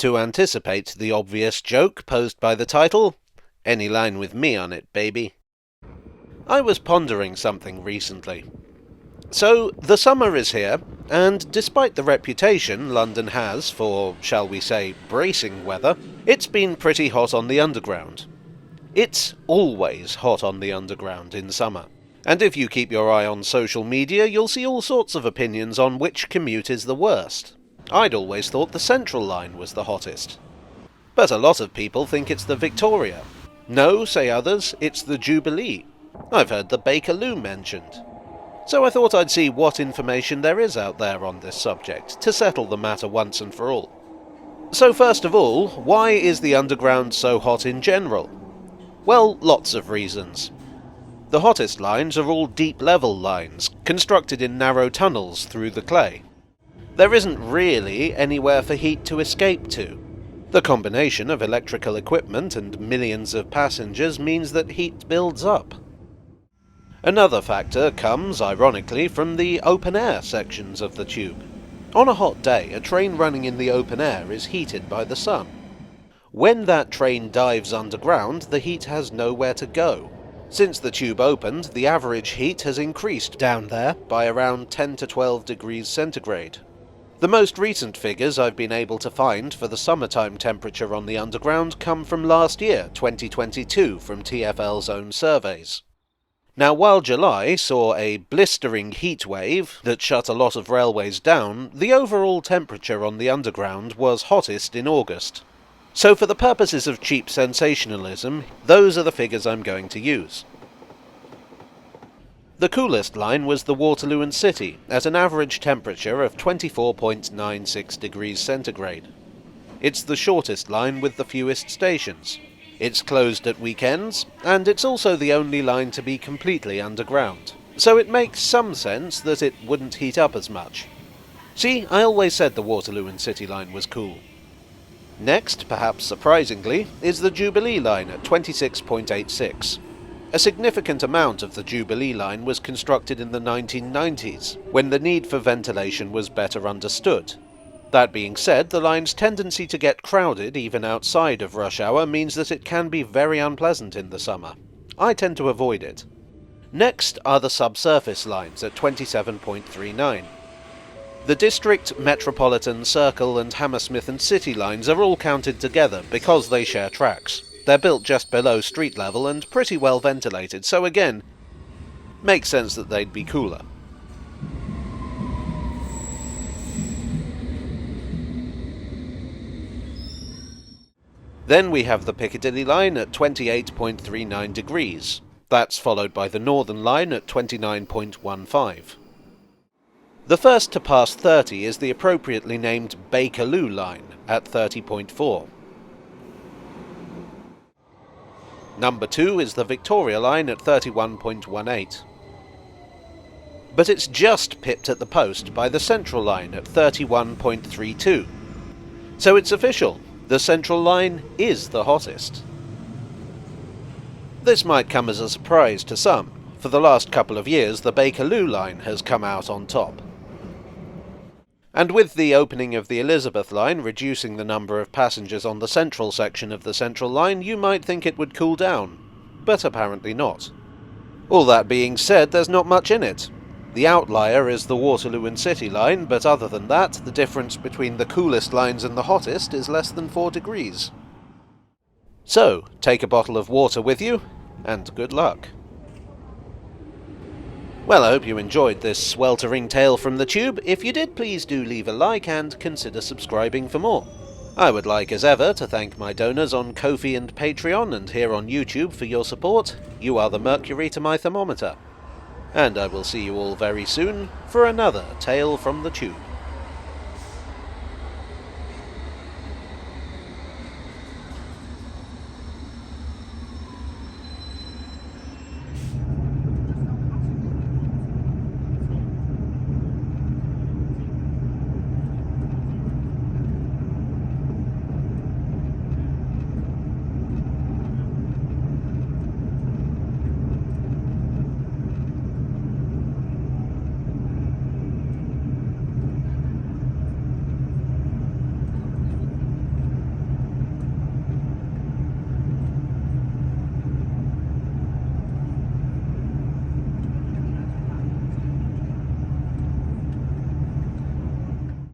To anticipate the obvious joke posed by the title, any line with me on it, baby. I was pondering something recently. So, the summer is here, and despite the reputation London has for, shall we say, bracing weather, it's been pretty hot on the Underground. It's always hot on the Underground in summer. And if you keep your eye on social media, you'll see all sorts of opinions on which commute is the worst. I'd always thought the Central Line was the hottest. But a lot of people think it's the Victoria. No, say others, it's the Jubilee. I've heard the Bakerloo mentioned. So I thought I'd see what information there is out there on this subject, to settle the matter once and for all. So first of all, why is the Underground so hot in general? Well, lots of reasons. The hottest lines are all deep-level lines, constructed in narrow tunnels through the clay. There isn't really anywhere for heat to escape to. The combination of electrical equipment and millions of passengers means that heat builds up. Another factor comes, ironically, from the open-air sections of the tube. On a hot day, a train running in the open air is heated by the sun. When that train dives underground, the heat has nowhere to go. Since the tube opened, the average heat has increased down there by around 10 to 12 degrees centigrade. The most recent figures I've been able to find for the summertime temperature on the Underground come from last year, 2022, from TfL's own surveys. Now, while July saw a blistering heat wave that shut a lot of railways down, the overall temperature on the Underground was hottest in August. So for the purposes of cheap sensationalism, those are the figures I'm going to use. The coolest line was the Waterloo City, at an average temperature of 24.96 degrees centigrade. It's the shortest line with the fewest stations. It's closed at weekends, and it's also the only line to be completely underground, so it makes some sense that it wouldn't heat up as much. See, I always said the Waterloo City line was cool. Next, perhaps surprisingly, is the Jubilee line at 26.86. A significant amount of the Jubilee line was constructed in the 1990s, when the need for ventilation was better understood. That being said, the line's tendency to get crowded even outside of rush hour means that it can be very unpleasant in the summer. I tend to avoid it. Next are the subsurface lines at 27.39. The District, Metropolitan, Circle and Hammersmith and City lines are all counted together because they share tracks. They're built just below street level and pretty well ventilated, so again, makes sense that they'd be cooler. Then we have the Piccadilly line at 28.39 degrees. That's followed by the Northern line at 29.15. The first to pass 30 is the appropriately named Bakerloo line at 30.4. Number 2 is the Victoria line at 31.18. But it's just pipped at the post by the Central line at 31.32. So it's official. The Central line is the hottest. This might come as a surprise to some. For the last couple of years, the Bakerloo line has come out on top. And with the opening of the Elizabeth line reducing the number of passengers on the central section of the Central line, you might think it would cool down. But apparently not. All that being said, there's not much in it. The outlier is the Waterloo City line, but other than that, the difference between the coolest lines and the hottest is less than 4 degrees. So, take a bottle of water with you, and good luck. Well, I hope you enjoyed this sweltering tale from the tube. If you did, please do leave a like and consider subscribing for more. I would like, as ever, to thank my donors on Ko-fi and Patreon and here on YouTube for your support. You are the mercury to my thermometer. And I will see you all very soon for another Tale from the Tube.